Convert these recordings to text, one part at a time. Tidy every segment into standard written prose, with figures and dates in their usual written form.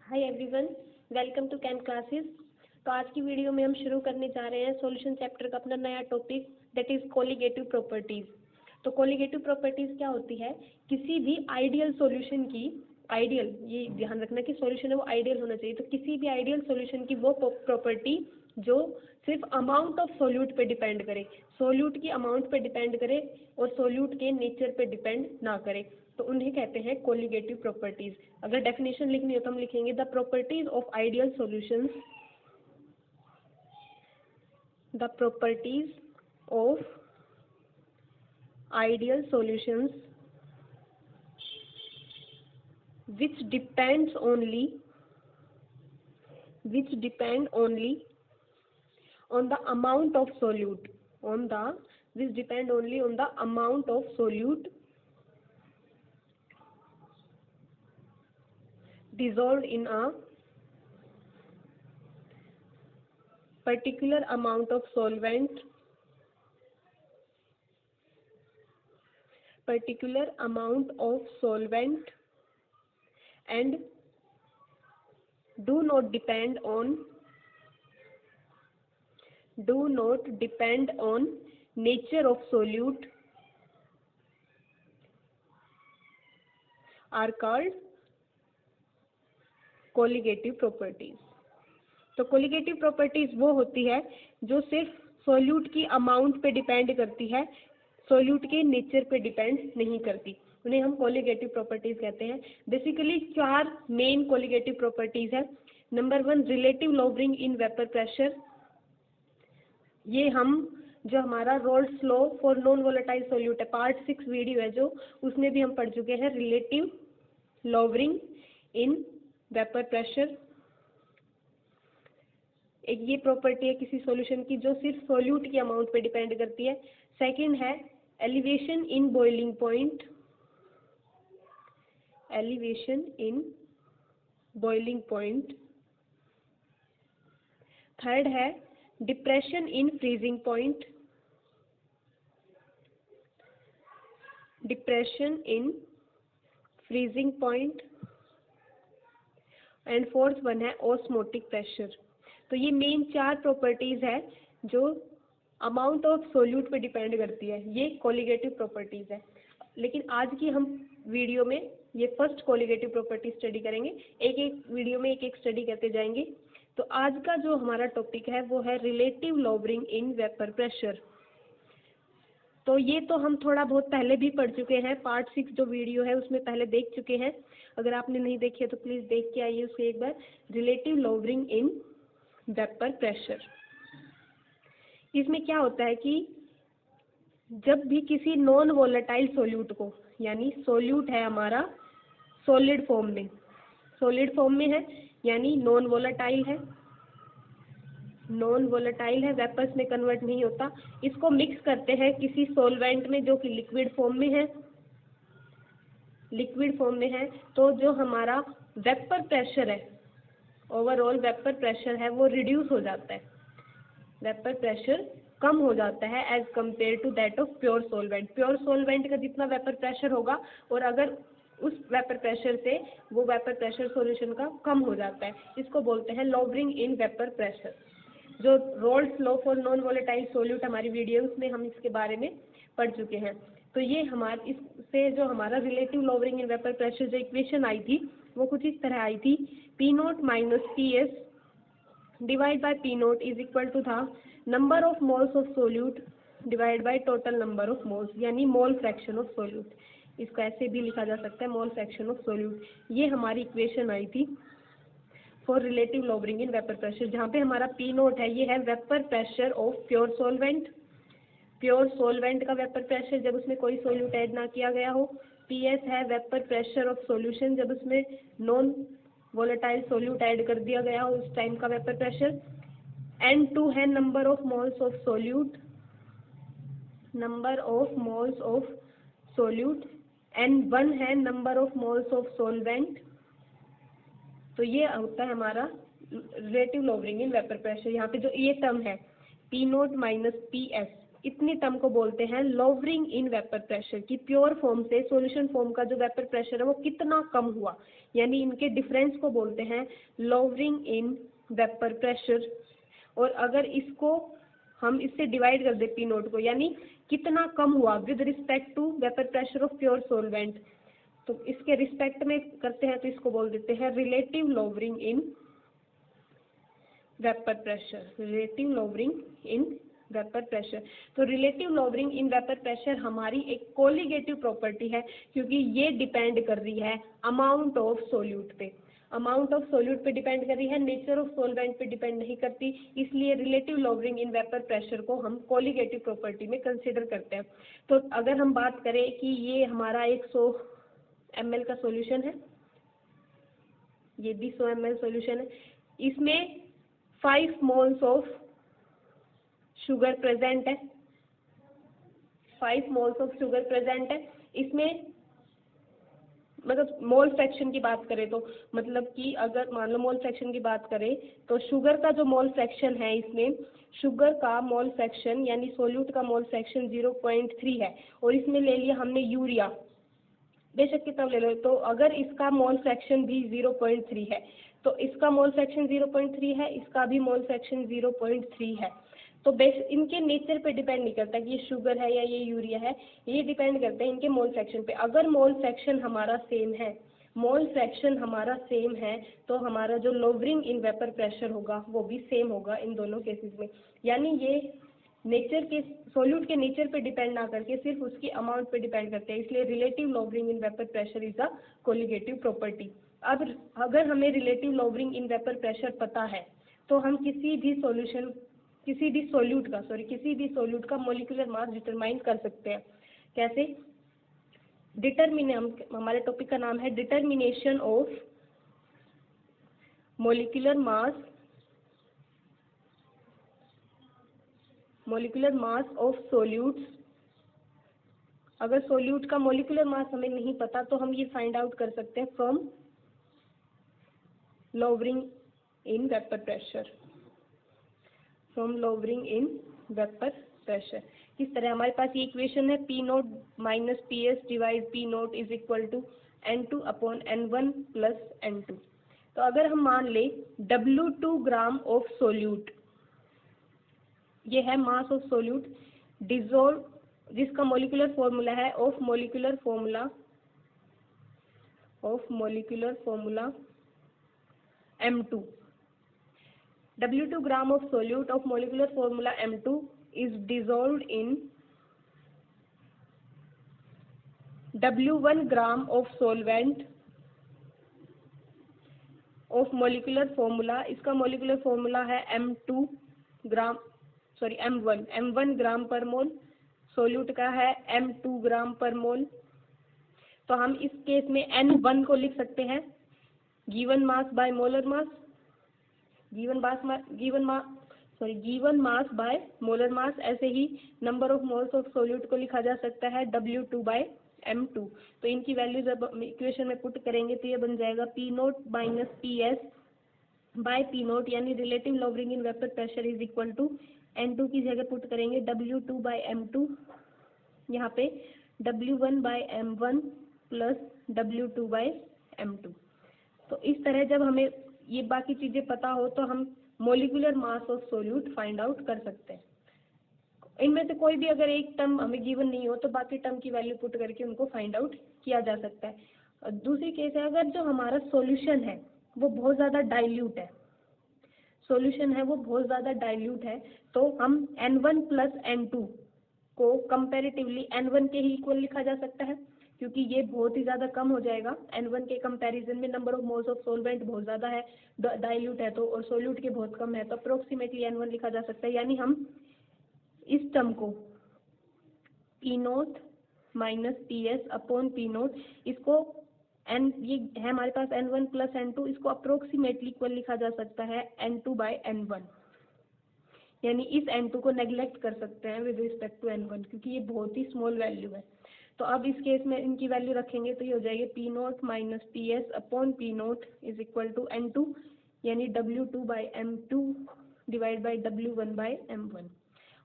Hi everyone, welcome to can classes. तो आज की वीडियो में हम शुरू करने जा रहे हैं सॉल्यूशन चैप्टर का अपना नया topic, that is colligative properties. तो कोलिगेटिव प्रॉपर्टीज क्या होती है? किसी भी आइडियल सॉल्यूशन की, आइडियल, ये ध्यान रखना कि सॉल्यूशन है वो आइडियल होना चाहिए। तो किसी भी आइडियल सॉल्यूशन की वो प्रॉपर्टी जो सिर्फ अमाउंट ऑफ सोल्यूट पे डिपेंड करे, सोल्यूट की अमाउंट पे डिपेंड करे और सोल्यूट के नेचर पे डिपेंड ना करे, तो उन्हें कहते हैं कोलिगेटिव प्रॉपर्टीज। अगर डेफिनेशन लिखनी हो तो हम लिखेंगे the properties of ideal solutions, the properties of ideal solutions which depends only on the amount of solute, which depend only on the amount of solute dissolved in a particular amount of solvent and do not depend on nature of solute are called colligative properties. तो colligative properties वो होती है जो सिर्फ solute की amount पे depend करती है, सोल्यूट के नेचर पे डिपेंड नहीं करती, उन्हें हम कोलिगेटिव प्रॉपर्टीज कहते हैं। बेसिकली 4 मेन कोलिगेटिव प्रॉपर्टीज है। Number 1, relative lowering in vapour pressure. ये हम जो हमारा roles law for non volatile solute है, पार्ट 6 वीडियो है जो, उसमें भी हम पढ़ चुके हैं relative lowering in vapour pressure. एक ये प्रॉपर्टी है किसी सॉल्यूशन की जो सिर्फ सोल्यूट की अमाउंट पे डिपेंड करती है। सेकंड है elevation in boiling point, third है depression in freezing point, and fourth one है ऑस्मोटिक प्रेशर। तो ये मेन 4 प्रॉपर्टीज है जो अमाउंट ऑफ सोल्यूट पे डिपेंड करती है, ये कोलिगेटिव प्रॉपर्टीज है। लेकिन आज की हम वीडियो में ये फर्स्ट कोलिगेटिव प्रॉपर्टी स्टडी करेंगे, एक एक वीडियो में एक एक स्टडी करते जाएंगे। तो आज का जो हमारा टॉपिक है वो है relative lowering in vapour pressure. तो ये तो हम थोड़ा बहुत पहले भी पढ़ चुके हैं, पार्ट 6 जो वीडियो है उसमें पहले देख चुके हैं। अगर आपने नहीं देखी है तो प्लीज़ देख के आइए उससे एक बार। Relative lowering in vapour pressure, इसमें क्या होता है कि जब भी किसी नॉन वोलेटाइल सोल्यूट को, यानी सोल्यूट है हमारा सॉलिड फॉर्म में है, यानी नॉन वोलेटाइल है, वेपर्स में कन्वर्ट नहीं होता, इसको मिक्स करते हैं किसी सॉल्वेंट में जो कि लिक्विड फॉर्म में है, तो जो हमारा वेपर प्रेशर है, ओवरऑल वेपर प्रेशर है वो रिड्यूस हो जाता है, वेपर प्रेशर कम हो जाता है as compare to that of pure solvent का जितना वेपर प्रेशर होगा, और अगर उस वेपर प्रेशर से वो वेपर प्रेशर सॉल्यूशन का कम हो जाता है, इसको बोलते हैं लॉवरिंग इन वेपर प्रेशर। जो roles law for non volatile solute हमारी वीडियो में हम इसके बारे में पढ़ चुके हैं। तो ये हमारे इससे जो हमारा relative lowering in vapour pressure जो इक्वेशन आई थी वो कुछ इस तरह आई थी, P0 minus PS divide by P0 is equal to था number of moles of solute divide by total number of moles, यानी मोल फ्रैक्शन ऑफ सोल्यूट। इसको ऐसे भी लिखा जा सकता है, मोल फ्रैक्शन ऑफ सोल्यूट। ये हमारी इक्वेशन आई थी for relative lowering in vapour pressure, जहाँ पे हमारा P0 है, ये है vapour pressure of pure solvent का वेपर प्रेशर जब उसमें कोई सोल्यूट ऐड ना किया गया हो। PS है वेपर प्रेशर ऑफ सॉल्यूशन जब उसमें नॉन वोलेटाइल सोल्यूट ऐड कर दिया गया हो उस टाइम का वेपर प्रेशर। N2 है number of moles of solute, N1 है number of moles of solvent. तो ये होता है हमारा relative lowering in vapour pressure. यहाँ पे जो ये टर्म है P0 माइनस PS, इतनी टर्म को बोलते हैं लोवरिंग इन वेपर प्रेशर, की प्योर फॉर्म से सॉल्यूशन फॉर्म का जो वेपर प्रेशर है वो कितना कम हुआ, यानी इनके डिफरेंस को बोलते हैं लोवरिंग इन वेपर प्रेशर। और अगर इसको हम इससे डिवाइड कर दे पी नोट को, यानी कितना कम हुआ with respect to vapour pressure of pure solvent, तो इसके रिस्पेक्ट में करते हैं तो इसको बोल देते हैं relative lowering in vapour pressure, relative lowering in vapour pressure. तो relative lowering in vapour pressure हमारी एक कोलिगेटिव प्रॉपर्टी है, क्योंकि ये डिपेंड कर रही है अमाउंट ऑफ सोल्यूट पे, अमाउंट ऑफ सोल्यूट पे डिपेंड कर रही है, नेचर ऑफ सॉल्वेंट पे डिपेंड नहीं करती, इसलिए relative lowering in vapour pressure को हम कोलिगेटिव प्रॉपर्टी में कंसिडर करते हैं। तो अगर हम बात करें कि ये हमारा 100 ml का सॉल्यूशन है, ये भी 100 ml सॉल्यूशन है, इसमें 5 मोल्स ऑफ शुगर प्रेजेंट है, 5 मोल्स ऑफ शुगर प्रेजेंट है। इसमें मतलब मोल फ्रैक्शन की बात करें तो, मतलब कि अगर मान लो मोल फ्रैक्शन की बात करें तो शुगर का जो मोल फ्रैक्शन है, इसमें शुगर का मोल फ्रैक्शन यानी सोल्यूट का मोल फ्रैक्शन 0.3 है, और इसमें ले लिया हमने यूरिया, बेशक कितना ले लो, तो अगर इसका मोल फ्रैक्शन भी 0.3 है तो इसका मोल फ्रैक्शन 0.3 है, इसका भी मोल फ्रैक्शन 0.3 है। तो इनके नेचर पे डिपेंड नहीं करता कि ये शुगर है या ये यूरिया है, ये डिपेंड करते हैं इनके मोल फ्रैक्शन पे। अगर मोल फ्रैक्शन हमारा सेम है, मोल फ्रैक्शन हमारा सेम है, तो हमारा जो लोवरिंग इन वेपर प्रेशर होगा वो भी सेम होगा इन दोनों केसेस में। यानी ये नेचर के सोल्यूट के नेचर पे डिपेंड ना करके सिर्फ उसकी अमाउंट पे डिपेंड करते हैं, इसलिए relative lowering in vapour pressure is a colligative property. अब अगर हमें relative lowering in vapour pressure पता है तो हम किसी भी सोल्यूट का मॉलिक्यूलर मास डिटरमाइन कर सकते हैं। कैसे? हमारे टॉपिक का नाम है determination of molecular mass of solutes. अगर सोल्यूट का मॉलिक्यूलर मास हमें नहीं पता तो हम ये फाइंड आउट कर सकते हैं from lowering in vapour pressure, किस तरह हमारे पास ये इक्वेशन है, P note minus P S divide P nought is equal to N2/N1 plus N2। तो अगर हम मान ले W2 ग्राम ऑफ सोल्यूट, ये है मास ऑफ सोल्यूट डिजोल्व, जिसका मॉलिक्यूलर फॉर्मूला है of molecular formula M2। W2 gram of solute of molecular formula M2 is dissolved in W1 gram of solvent of molecular formula, इसका molecular formula है M1 ग्राम पर मोल, solute का है M2 ग्राम पर मोल। तो हम इस केस में N1 को लिख सकते हैं given mass by molar mass, given mass by molar mass. ऐसे ही number of moles of solute को लिखा जा सकता है W2/M2। तो इनकी वैल्यू जब इक्वेशन में पुट करेंगे तो ये बन जाएगा P note minus P S by P naught, यानी relative lowering in vapour pressure is equal to N2 की जगह पुट करेंगे W2/M2, यहाँ पे W1/M1 प्लस W2/M2। तो इस तरह जब हमें ये बाकी चीजें पता हो तो हम molecular mass of solute find out कर सकते हैं। इनमें से कोई भी अगर एक टर्म हमें गिवन नहीं हो तो बाकी टर्म की वैल्यू पुट करके उनको फाइंड आउट किया जा सकता है। और दूसरी केस है, अगर जो हमारा सॉल्यूशन है वो बहुत ज़्यादा डाइल्यूट है, तो हम N1 प्लस N2 को कंपैरेटिवली N1 के ही इक्वल लिखा जा सकता है, क्योंकि ये बहुत ही ज़्यादा कम हो जाएगा। N1 के कंपैरिजन में number of moles of solvent बहुत ज़्यादा है, डाइल्यूट है तो, और सोल्यूट के बहुत कम है, तो अप्रोक्सीमेटली N1 लिखा जा सकता है। यानी हम इस टर्म को P note minus P S upon P note, इसको ये है हमारे पास N1 प्लस N2, इसको अप्रोक्सीमेटली इक्वल लिखा जा सकता है N2/N1, यानी इस N2 को नेग्लेक्ट कर सकते हैं विद रिस्पेक्ट टू N1, क्योंकि ये बहुत ही स्मॉल वैल्यू है। तो अब इस केस में इनकी वैल्यू रखेंगे तो ये हो जाएगी P note minus P S upon P nought is equal to N2, यानी W2/M2 डिवाइड बाई W1/M1।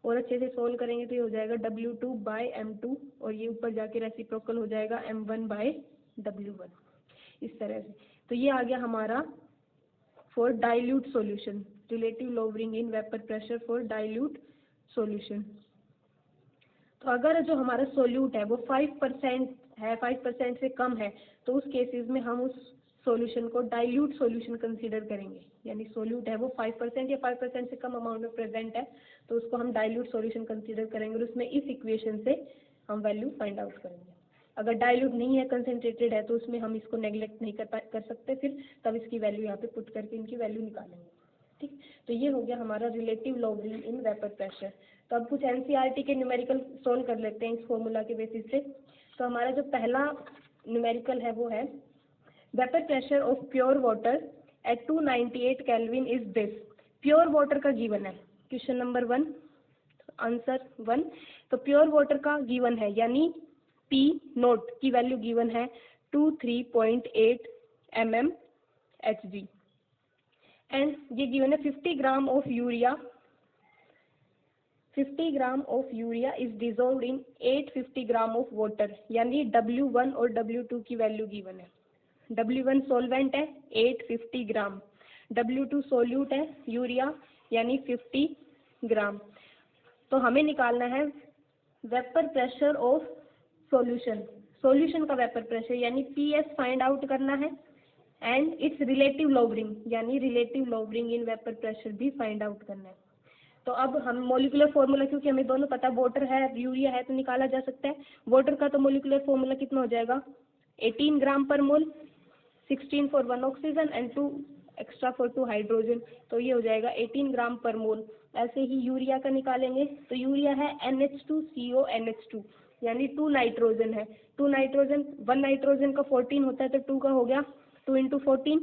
और अच्छे से सोल्व करेंगे तो ये हो जाएगा W2/M2 और ये ऊपर जाके रेसिप्रोकल हो जाएगा M1/W1 इस तरह से। तो ये आ गया हमारा for dilute solution, relative lowering in vapour pressure for dilute solution. तो अगर जो हमारा सोल्यूट है वो 5% है, 5% से कम है, तो उस केसेस में हम उस सॉल्यूशन को डाइल्यूट सॉल्यूशन कंसीडर करेंगे। यानी सोल्यूट है वो 5% या 5% से कम अमाउंट में प्रेजेंट है, तो उसको हम डाइल्यूट सॉल्यूशन कंसीडर करेंगे और उसमें इस इक्वेशन से हम वैल्यू फाइंड आउट करेंगे। अगर डाइल्यूट नहीं है, कंसेंट्रेटेड है, तो उसमें हम इसको नेग्लेक्ट नहीं कर सकते, फिर तब इसकी वैल्यू यहाँ पे पुट करके इनकी वैल्यू निकालेंगे। ठीक, तो ये हो गया हमारा relative lowering in vapour pressure. तो अब कुछ एनसीईआरटी के न्यूमेरिकल सोल्व कर लेते हैं इस फॉर्मूला के बेसिस से। तो हमारा जो पहला न्यूमेरिकल है वो है vapour pressure of pure water at 298 kelvin is this. Pure water का गिवन है, क्वेश्चन नंबर 1 आंसर 1। तो प्योर वाटर का गिवन है, यानी पी नोट की वैल्यू गिवन है 23.8 mmHg एंड ये गिवन है 50 gram of urea, 50 gram of urea is dissolved in 850 gram of water, यानी W1 और W2 की वैल्यू गिवन है। W1 सॉल्वेंट है 850 ग्राम, W2 सोल्यूट है यूरिया यानी 50 ग्राम। तो हमें निकालना है vapour pressure of solution, solution का वेपर प्रेशर यानी PS फाइंड आउट करना है एंड इट्स रिलेटिव लोअरिंग यानी relative lowering in vapour pressure भी फाइंड आउट करना है। तो अब हम मोलिकुलर फॉर्मूला, क्योंकि हमें दोनों पता है, वाटर है यूरिया है, तो निकाला जा सकता है। वाटर का तो मोलिकुलर फॉर्मूला कितना हो जाएगा 18 ग्राम पर मोल, 16 for 1 oxygen and 2 extra for 2 hydrogen, तो ये हो जाएगा 18 ग्राम पर मोल। ऐसे ही यूरिया का निकालेंगे तो यूरिया है NH2CO NH2 यानी 2 नाइट्रोजन है, 2 नाइट्रोजन, 1 नाइट्रोजन का 14 होता है, तो 2 का हो गया 2 × 14,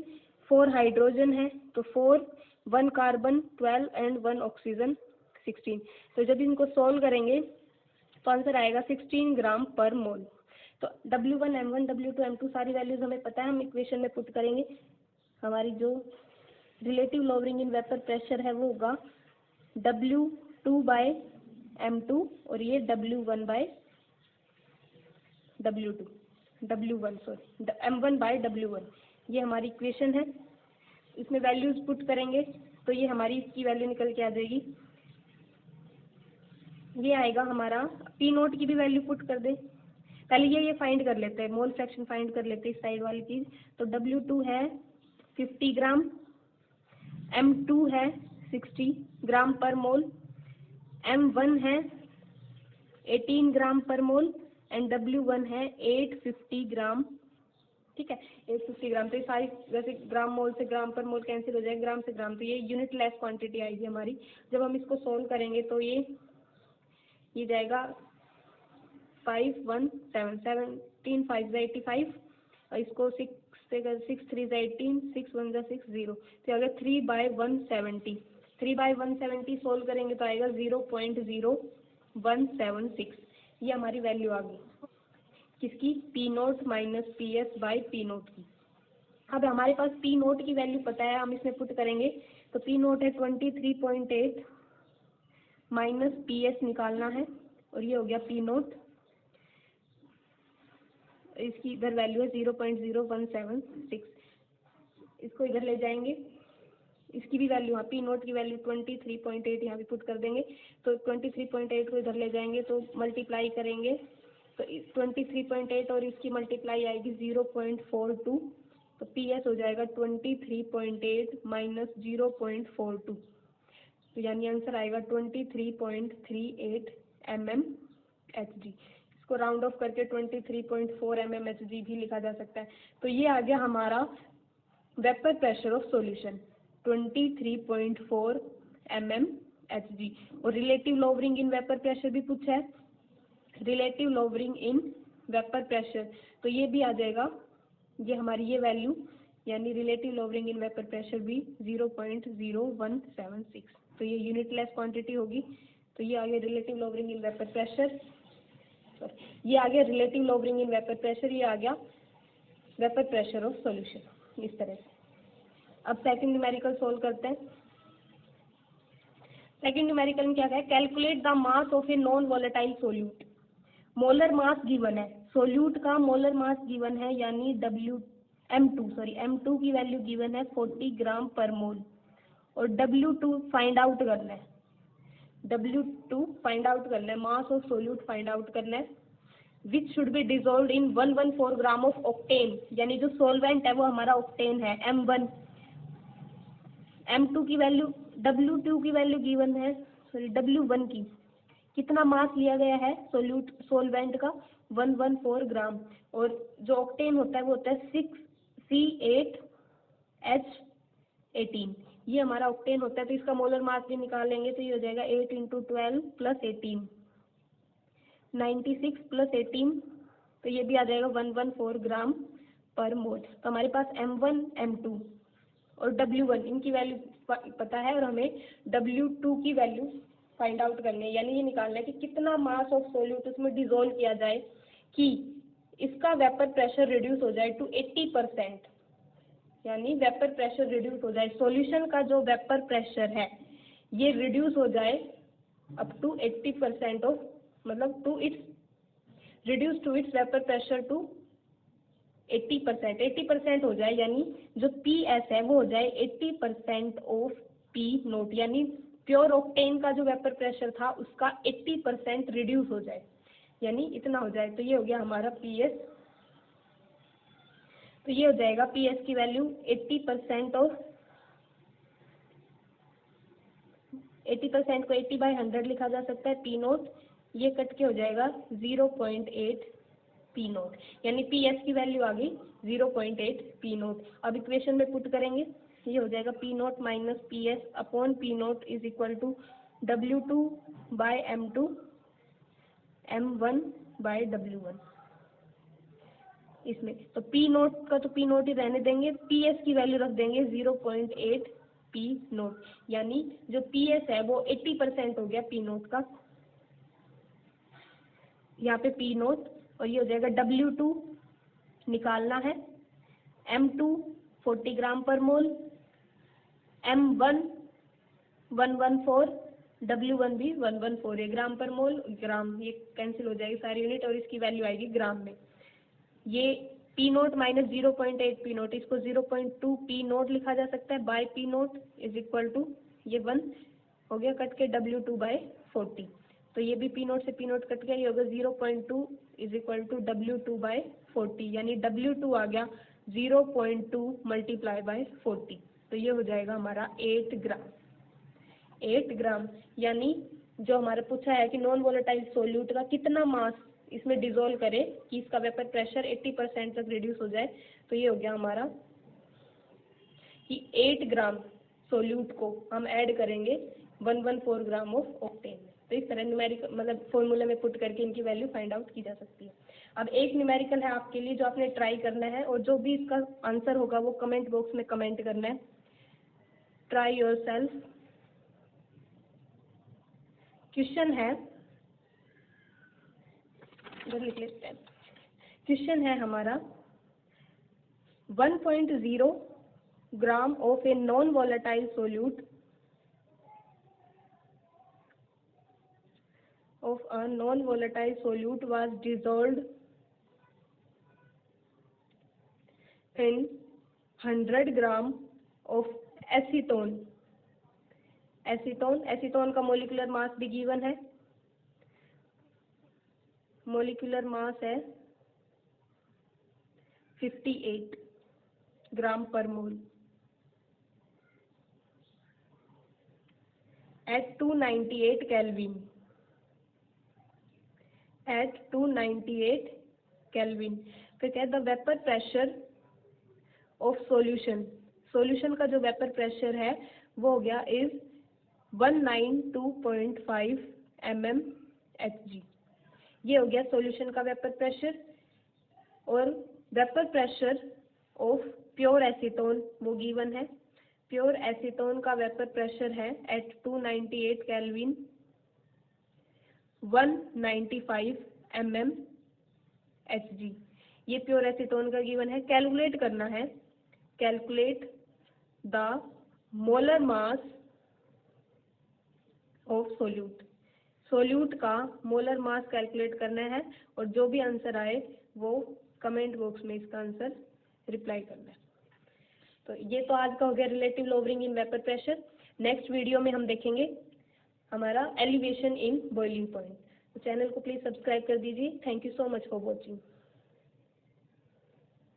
4 हाइड्रोजन है तो 4, 1 कार्बन 12 एंड 1 ऑक्सीजन 16। तो जब इनको सोल्व करेंगे तो आंसर आएगा 16 ग्राम पर मोल। तो W1 M1 W2 M2 सारी वैल्यूज हमें पता है, हम इक्वेशन में पुट करेंगे। हमारी जो relative lowering in vapour pressure है वो होगा W2/M2 और ये M1/W1, ये हमारी इक्वेशन है। इसमें वैल्यूज पुट करेंगे तो ये हमारी इसकी वैल्यू निकल के आ जाएगी। ये आएगा हमारा पी नोट की भी वैल्यू पुट कर दे, पहले ये फाइंड कर लेते हैं, मोल फ्रैक्शन फाइंड कर लेते हैं इस साइड वाली चीज। तो W2 है 50 ग्राम, M2 है 60 ग्राम पर मोल, M1 है 18 ग्राम पर मोल एंड W1 है 850 ग्राम। ठीक है, 850 ग्राम। तो ये सारी वैसे ग्राम मोल से ग्राम पर मोल कैंसिल हो जाएगा, ग्राम से ग्राम, तो ये यूनिट लेस क्वांटिटी आएगी हमारी। जब हम इसको सोल्व करेंगे तो ये जाएगा 517, 17 5 85 और इसको 6 से 6 3 18, 6 1 6 0, तो अगर 3/170, 3/170 सोल्व करेंगे तो आएगा 0.0176। ये हमारी वैल्यू आ गई किसकी, पी नोट माइनस PS/पी नोट की। अब हमारे पास पी नोट की वैल्यू पता है, हम इसमें पुट करेंगे तो पी नोट है 23.8 माइनस PS निकालना है और ये हो गया पी नोट, इसकी इधर वैल्यू है 0.0176, इसको इधर ले जाएंगे, इसकी भी वैल्यू, हाँ पी नोट की वैल्यू 23.8 यहाँ पे पुट कर देंगे। तो 23.8 को इधर ले जाएंगे तो मल्टीप्लाई करेंगे तो 23.8 और इसकी मल्टीप्लाई आएगी 0.42, तो PS हो जाएगा 23.8 माइनस 0.42, तो यानी आंसर आएगा 23.38 mmHg। इसको राउंड ऑफ करके 23.4 mmHg भी लिखा जा सकता है। तो ये आ गया हमारा vapour pressure of solution 23.4 mmHg। और relative lowering in vapour pressure भी पूछा है, relative lowering in vapour pressure, तो ये भी आ जाएगा, ये हमारी ये वैल्यू यानी relative lowering in vapour pressure भी 0.0176, तो ये यूनिट लेस क्वांटिटी होगी। तो ये आ गया relative lowering in vapour pressure, ये आ गया relative lowering in vapour pressure, ये आ गया वेपर प्रेशर ऑफ सॉल्यूशन इस तरह से। अब सेकंड न्यूमेरिकल सोल्व करते हैं। सेकंड न्यूमेरिकल में क्या है, calculate the mass of a non volatile solute. Molar mass given है, सोल्यूट का मोलर मास गिवन है, यानी M2 की वैल्यू गिवन है 40 ग्राम पर मोल, और W2 फाइंड आउट करना है, mass of solute find out करना है, which should be dissolve in 114 gram of octane, यानी जो सोलवेंट है वो हमारा ऑक्टेन है M1। M2 की वैल्यू, W2 की वैल्यू गिवन है, W1 की कितना मास लिया गया है सोलवेंट का 114 ग्राम, और जो ऑक्टेन होता है वो होता है 6C8H18, ये हमारा ऑक्टेन होता है। तो इसका मोलर मास भी निकालेंगे तो ये हो जाएगा 8 × 12 + 18, 96 + 18, तो ये भी आ जाएगा 114 ग्राम पर मोल। तो हमारे पास M1, M2 और W1 इनकी वैल्यू पता है, और हमें W2 की वैल्यू फाइंड आउट करनी है, यानी ये निकालना है कि कितना मास ऑफ सोल्यूट उसमें डिजोल्व किया जाए कि इसका वेपर प्रेशर रिड्यूस हो जाए टू 80%, यानी वेपर प्रेशर रिड्यूस हो जाए, सॉल्यूशन का जो वेपर प्रेशर है ये रिड्यूस हो जाए अप टू 80% ऑफ, मतलब reduce to its vapour pressure to 80% हो जाए, यानी जो PS है वो हो जाए 80% ऑफ P0, यानी प्योर ऑक्टेन का जो वेपर प्रेशर था उसका 80% रिड्यूस हो जाए, यानी इतना हो जाए। तो ये हो गया हमारा PS, तो ये हो जाएगा PS की वैल्यू 80% ऑफ, 80% को 80/100 लिखा जा सकता है P0, ये कट के हो जाएगा 0.8 P0, यानी PS की वैल्यू आ गई 0.8 P0। अब इक्वेशन में पुट करेंगे, ये हो जाएगा P0 - PS upon P0 is equal to W2/M2 M1/W1। इसमें तो P0 का तो P0 ही रहने देंगे, PS की वैल्यू रख देंगे 0.8 P0, यानी जो PS है वो 80% हो गया P0 का, यहाँ पे P0, और ये हो जाएगा W2 निकालना है, M2 40 ग्राम पर मोल, M1 114, W1 भी 114 ग्राम पर मोल, ग्राम ये कैंसिल हो जाएगी सारी यूनिट और इसकी वैल्यू आएगी ग्राम में। ये P0 - 0.8 P0, इसको 0.2 P0 लिखा जा सकता है, bye P0 is equal to, ये 1 हो गया कट के W2/40, तो ये भी P0 से P0 कट गया, ये होगा 0.2 इज इक्वल टू W2/40, यानी W2 आ गया 0.2 × 40, तो ये हो जाएगा हमारा 8 ग्राम, यानी जो हमारा पूछा है कि नॉन वोलेटाइल सोल्यूट का कितना मास इसमें डिजोल्व करे कि इसका वेपर प्रेशर 80% तक रिड्यूस हो जाए, तो ये हो गया हमारा कि 8 ग्राम सोल्यूट को हम ऐड करेंगे 114 ग्राम ऑफ ऑक्टेन में। तो इस तरह न्यूमेरिकल मतलब फॉर्मूले में पुट करके इनकी वैल्यू फाइंड आउट की जा सकती है। अब एक न्यूमेरिकल है आपके लिए जो आपने ट्राई करना है, और जो भी इसका आंसर होगा वो कमेंट बॉक्स में कमेंट करना है। Try yourself. क्वेश्चन है, क्वेश्चन है हमारा 1.0 gram of a non volatile solute was dissolved in 100 gram of acetone. Acetone का मोलिकुलर मास भी गिवन है, मोलिकुलर मास है 58 ग्राम पर मोल at 298 केल्विन, फिर क्या है the vapour pressure of solution का जो वेपर प्रेशर है वो हो गया इज 192.5 mmHg, ये हो गया सॉल्यूशन का वेपर प्रेशर। और vapour pressure of pure acetone वो गिवन है, प्योर एसीटोन का वेपर प्रेशर है एट 298 केल्विन 195 mmHg, ये प्योर एसीटोन का गिवन है। कैलकुलेट करना है, calculate the molar mass of solute. Solute का मोलर मास कैलकुलेट करना है और जो भी आंसर आए वो कमेंट बॉक्स में इसका आंसर रिप्लाई करना है। तो ये तो आज का हो गया relative lowering in vapour pressure. Next video में हम देखेंगे हमारा एलिवेशन इन बॉइलिंग पॉइंट। तो चैनल को प्लीज़ सब्सक्राइब कर दीजिए। Thank you so much for watching.